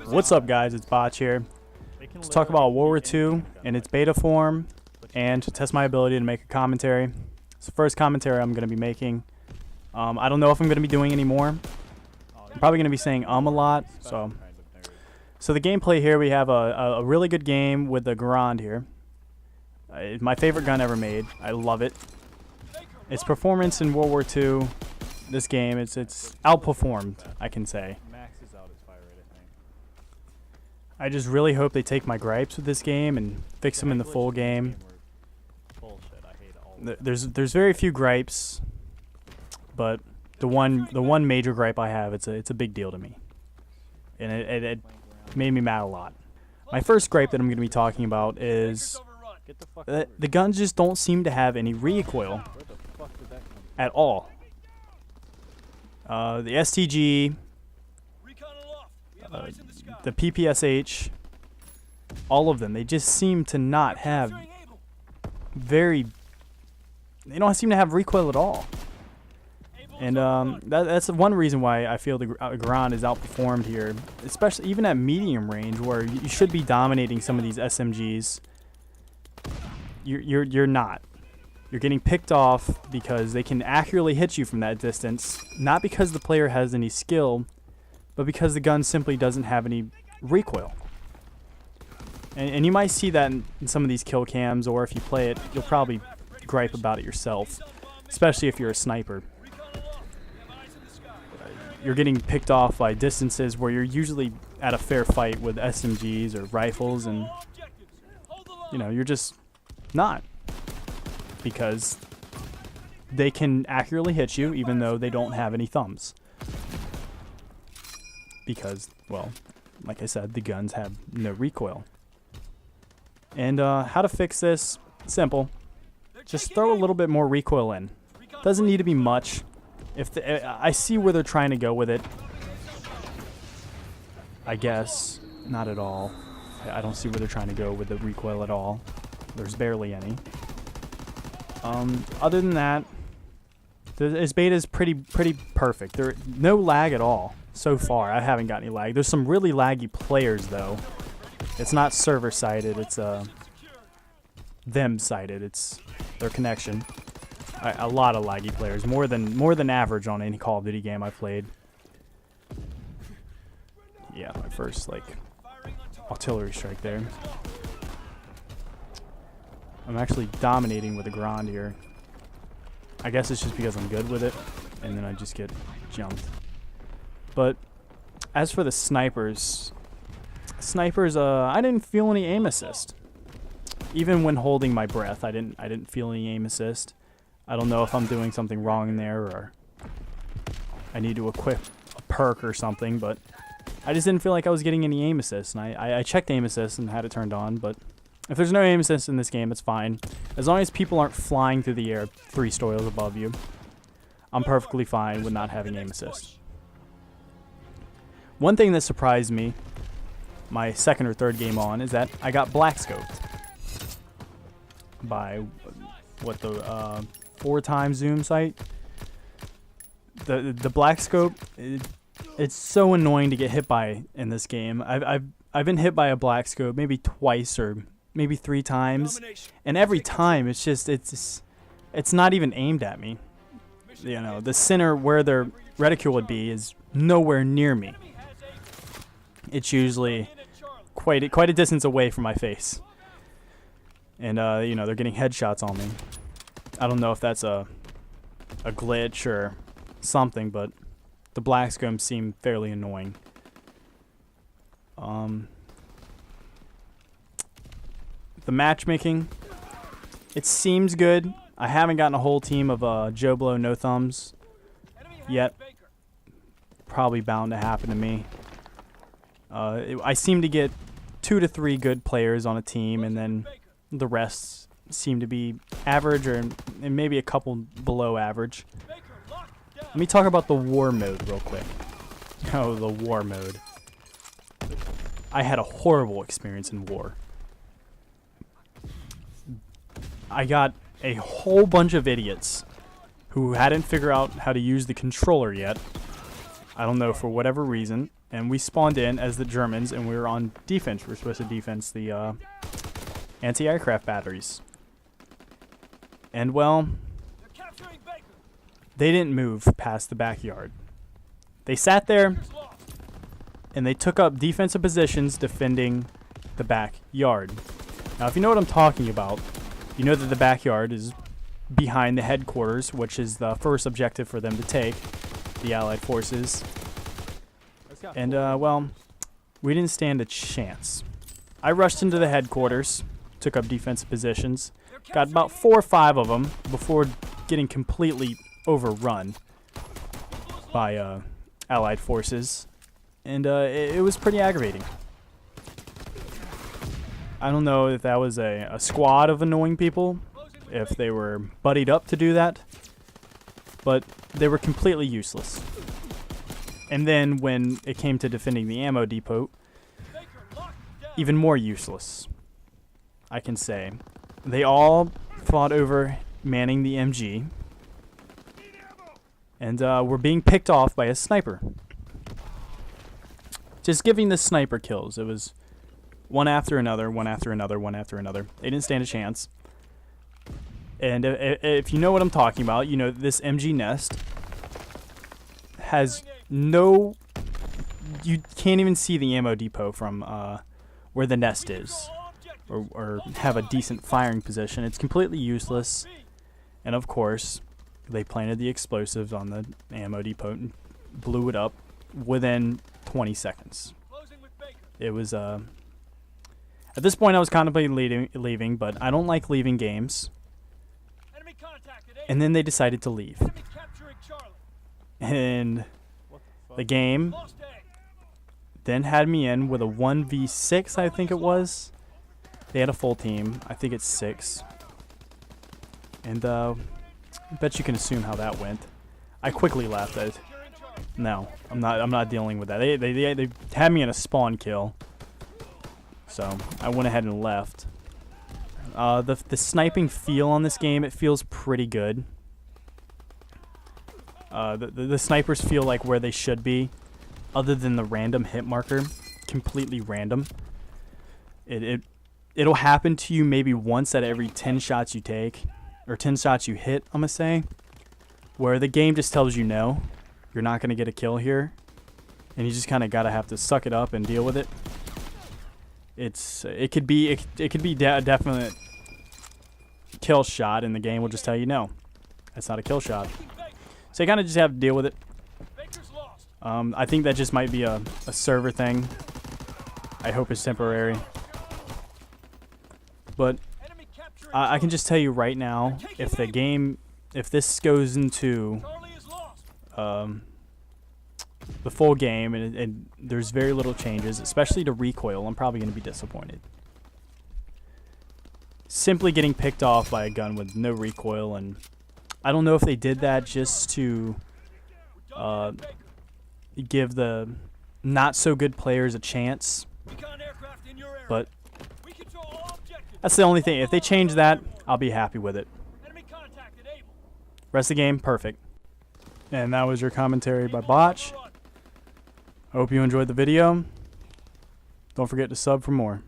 What's up, guys? It's Botch here. Let's talk about World War II in its beta form and to test my ability to make a commentary. It's the first commentary I'm going to be making. I don't know if I'm going to be doing any more. I'm probably going to be saying a lot. So the gameplay here, we have a really good game with the Garand here. It's my favorite gun ever made. I love it. Its performance in World War II, this game, it's outperformed, I can say. I just really hope they take my gripes with this game and fix them in the full game. There's very few gripes, but the one major gripe I have, it's a big deal to me, and it made me mad a lot. My first gripe that I'm going to be talking about is the guns just don't seem to have any recoil at all. The STG, the PPSH, all of them, they just seem to not have they don't seem to have recoil at all. And that's one reason why I feel the Garand is outperformed here, especially even at medium range, where you should be dominating some of these SMGs. You're not. You're getting picked off because they can accurately hit you from that distance, not because the player has any skill, but because the gun simply doesn't have any recoil. And you might see that in some of these kill cams, or if you play it, you'll probably gripe about it yourself, especially if you're a sniper. You're getting picked off by distances where you're usually at a fair fight with SMGs or rifles, and you're just not, because they can accurately hit you even though they don't have any thumbs. Because, well, like I said, the guns have no recoil. And how to fix this? Simple. Just throw a little bit more recoil in. Doesn't need to be much. I see where they're trying to go with it. I guess not at all. I don't see where they're trying to go with the recoil at all. There's barely any. Other than that, this beta is pretty perfect. There's no lag at all so far. I haven't got any lag. There's some really laggy players though. It's not server sided. It's them sided. It's their connection. A lot of laggy players, more than average on any Call of Duty game I played. Yeah, my first artillery strike there. I'm actually dominating with the Garand here. I guess it's just because I'm good with it, and then I just get jumped. But as for the snipers, I didn't feel any aim assist. Even when holding my breath, I didn't feel any aim assist. I don't know if I'm doing something wrong in there, or I need to equip a perk or something, but I just didn't feel like I was getting any aim assist. And I checked aim assist and had it turned on, but if there's no aim assist in this game, it's fine. As long as people aren't flying through the air 3 stories above you, I'm perfectly fine with not having aim assist. One thing that surprised me, my second or third game on, is that I got black scoped by what, the 4x zoom sight. The black scope, it's so annoying to get hit by in this game. I've been hit by a black scope maybe twice or maybe 3 times, and every time it's not even aimed at me. The center where their reticule would be is nowhere near me. It's usually quite a distance away from my face, and they're getting headshots on me. I don't know if that's a glitch or something, but the black scope seem fairly annoying. The matchmaking, it seems good. I haven't gotten a whole team of Joe Blow no thumbs yet. Probably bound to happen to me. I seem to get 2 to 3 good players on a team, and then the rest seem to be average, and maybe a couple below average. Let me talk about the war mode real quick. Oh, the war mode. I had a horrible experience in war. I got a whole bunch of idiots who hadn't figured out how to use the controller yet. I don't know, for whatever reason. And we spawned in as the Germans, and we were on defense. We were supposed to defense the anti-aircraft batteries. And, well, they didn't move past the backyard. They sat there, and they took up defensive positions defending the backyard. Now, if you know what I'm talking about, you know that the backyard is behind the headquarters, which is the first objective for them to take, the Allied forces. And, well, we didn't stand a chance. I rushed into the headquarters, took up defensive positions, got about 4 or 5 of them before getting completely overrun by Allied forces. And it was pretty aggravating. I don't know if that was a squad of annoying people, if they were buddied up to do that, but they were completely useless. And then when it came to defending the ammo depot, even more useless, I can say. They all fought over manning the MG, and were being picked off by a sniper. Just giving the sniper kills. It was one after another, one after another, one after another. They didn't stand a chance. And if you know what I'm talking about, you know this MG nest has no... You can't even see the ammo depot from where the nest is, or have a decent firing position. It's completely useless. And of course, they planted the explosives on the ammo depot and blew it up within 20 seconds. It was, at this point I was contemplating leaving, but I don't like leaving games. And then they decided to leave. And the game then had me in with a 1v6, I think it was. They had a full team. I think it's 6. And I bet you can assume how that went. I quickly left it. No, I'm not dealing with that. They had me in a spawn kill. So I went ahead and left. The sniping feel on this game, it feels pretty good. The snipers feel like where they should be, other than the random hit marker, completely random. It'll happen to you maybe once out of every 10 shots you take, or 10 shots you hit, I'm gonna say, where the game just tells you no, you're not gonna get a kill here, and you just kind of gotta have to suck it up and deal with it. It could be a definite kill shot, and the game will just tell you no, that's not a kill shot. So you kind of just have to deal with it. I think that just might be a server thing. I hope it's temporary. But I can just tell you right now, if this goes into the full game and there's very little changes, especially to recoil, I'm probably going to be disappointed. Simply getting picked off by a gun with no recoil, and I don't know if they did that just to give the not so good players a chance, but that's the only thing. If they change that, I'll be happy with it. Rest of the game, perfect. And that was your commentary by Botch. I hope you enjoyed the video. Don't forget to sub for more.